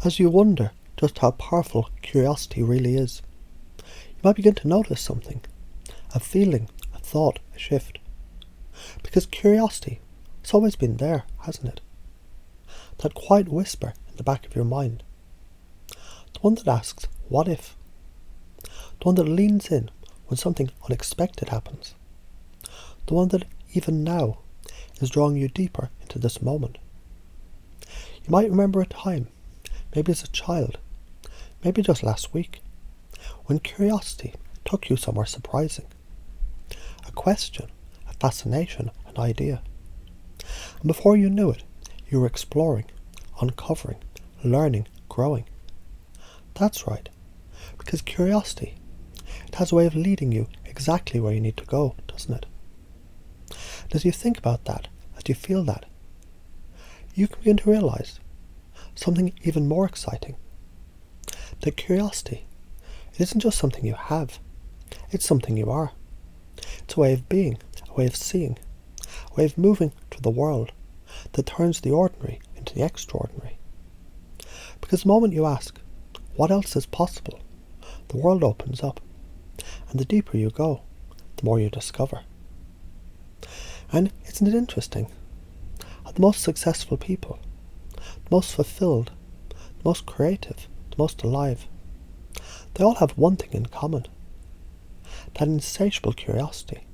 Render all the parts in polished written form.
As you wonder just how powerful curiosity really is, you might begin to notice something, a feeling, a thought, a shift. Because curiosity, it's always been there, hasn't it? That quiet whisper in the back of your mind. The one that asks, what if? The one that leans in when something unexpected happens. The one that, even now, is drawing you deeper into this moment. You might remember a time, maybe as a child, maybe just last week, when curiosity took you somewhere surprising. A question, a fascination, an idea. And before you knew it, you were exploring, uncovering, learning, growing. That's right, because curiosity, it has a way of leading you exactly where you need to go, doesn't it? And as you think about that, as you feel that, you can begin to realize something even more exciting. That curiosity, it isn't just something you have, it's something you are. It's a way of being, a way of seeing, a way of moving through the world that turns the ordinary into the extraordinary. Because the moment you ask, what else is possible, the world opens up, and the deeper you go, the more you discover. And isn't it interesting how the most successful people, the most fulfilled, the most creative, the most alive, they all have one thing in common. That insatiable curiosity,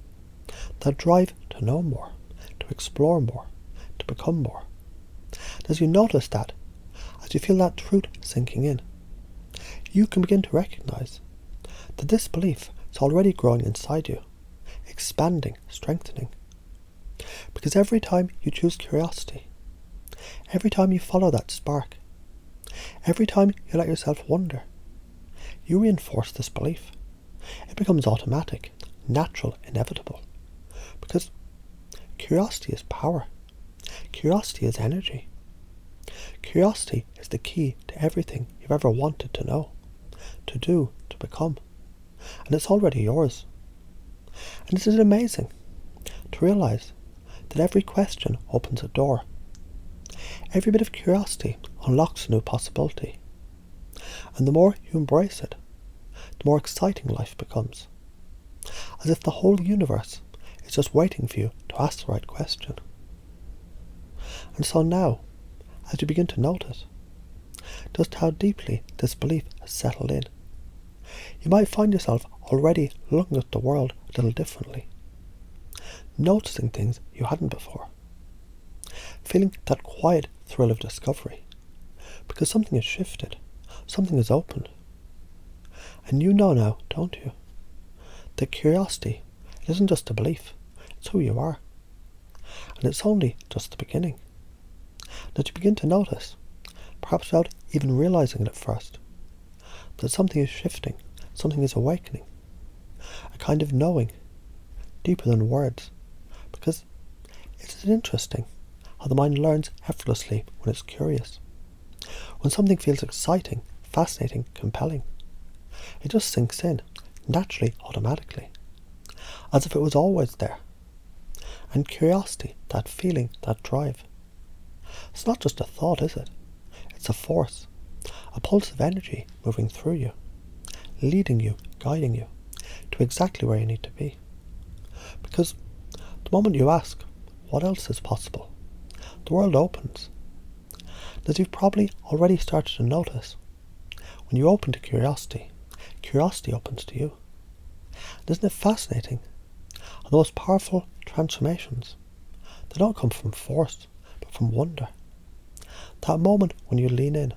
that drive to know more, to explore more, to become more. And as you notice that, as you feel that truth sinking in, you can begin to recognize that this belief is already growing inside you, expanding, strengthening. Because every time you choose curiosity, every time you follow that spark, every time you let yourself wonder, you reinforce this belief. It becomes automatic, natural, inevitable. Because curiosity is power. Curiosity is energy. Curiosity is the key to everything you've ever wanted to know, to do, to become. And it's already yours. And isn't it amazing to realize that every question opens a door? Every bit of curiosity unlocks a new possibility. And the more you embrace it, the more exciting life becomes. As if the whole universe is just waiting for you to ask the right question. And so now, as you begin to notice just how deeply this belief has settled in, you might find yourself already looking at the world a little differently, noticing things you hadn't before, feeling that quiet thrill of discovery, because something has shifted, something has opened. And you know now, don't you, that curiosity isn't just a belief, it's who you are. And it's only just the beginning. That you begin to notice, perhaps without even realizing it at first, that something is shifting, something is awakening, a kind of knowing, deeper than words. Because isn't it interesting how the mind learns effortlessly when it's curious? When something feels exciting, fascinating, compelling, it just sinks in, naturally, automatically, as if it was always there. And curiosity, that feeling, that drive, it's not just a thought, is it? It's a force, a pulse of energy moving through you, leading you, guiding you to exactly where you need to be. Because the moment you ask, what else is possible, the world opens. As you've probably already started to notice, when you open to curiosity, curiosity opens to you. And isn't it fascinating how the most powerful transformations, they don't come from force, but from wonder. That moment when you lean in,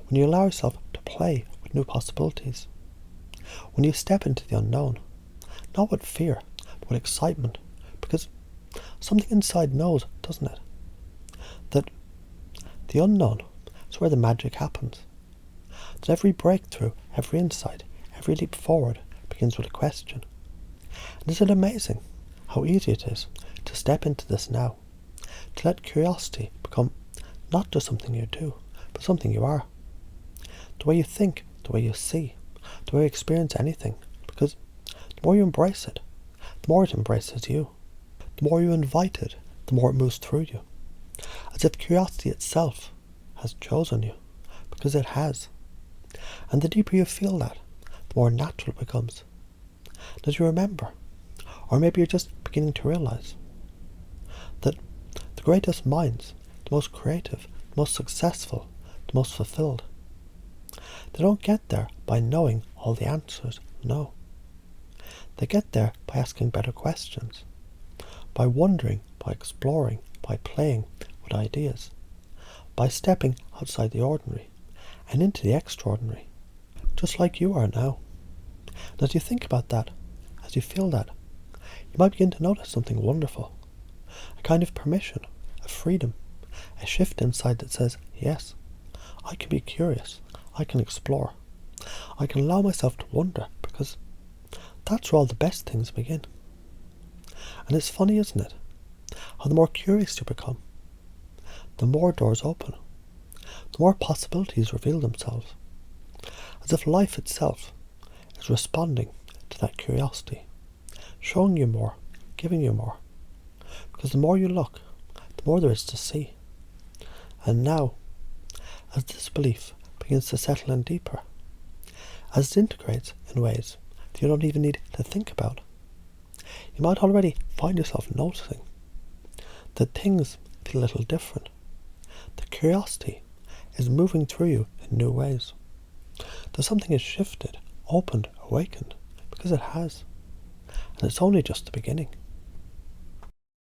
when you allow yourself to play with new possibilities, when you step into the unknown, not with fear, but with excitement, because something inside knows, doesn't it, that the unknown is where the magic happens. That every breakthrough, every insight, every leap forward begins with a question. And isn't it amazing how easy it is to step into this now, to let curiosity become not just something you do, but something you are. The way you think, the way you see, the way you experience anything, because the more you embrace it, the more it embraces you. The more you invite it, the more it moves through you. As if curiosity itself has chosen you, because it has. And the deeper you feel that, the more natural it becomes. Did you remember, or maybe you're just beginning to realise, that the greatest minds, the most creative, the most successful, the most fulfilled, they don't get there by knowing all the answers, no. They get there by asking better questions, by wondering, by exploring, by playing with ideas, by stepping outside the ordinary and into the extraordinary, just like you are now. And as you think about that, as you feel that, you might begin to notice something wonderful, a kind of permission, a freedom, a shift inside that says, yes, I can be curious, I can explore, I can allow myself to wonder, because that's where all the best things begin. And it's funny, isn't it, how the more curious you become, the more doors open, the more possibilities reveal themselves, as if life itself is responding to that curiosity, showing you more, giving you more, because the more you look, the more there is to see. And now, as this belief begins to settle in deeper, as it integrates in ways that you don't even need to think about, you might already find yourself noticing that things feel a little different. The curiosity is moving through you in new ways. That something is shifted, opened, awakened, because it has. And it's only just the beginning.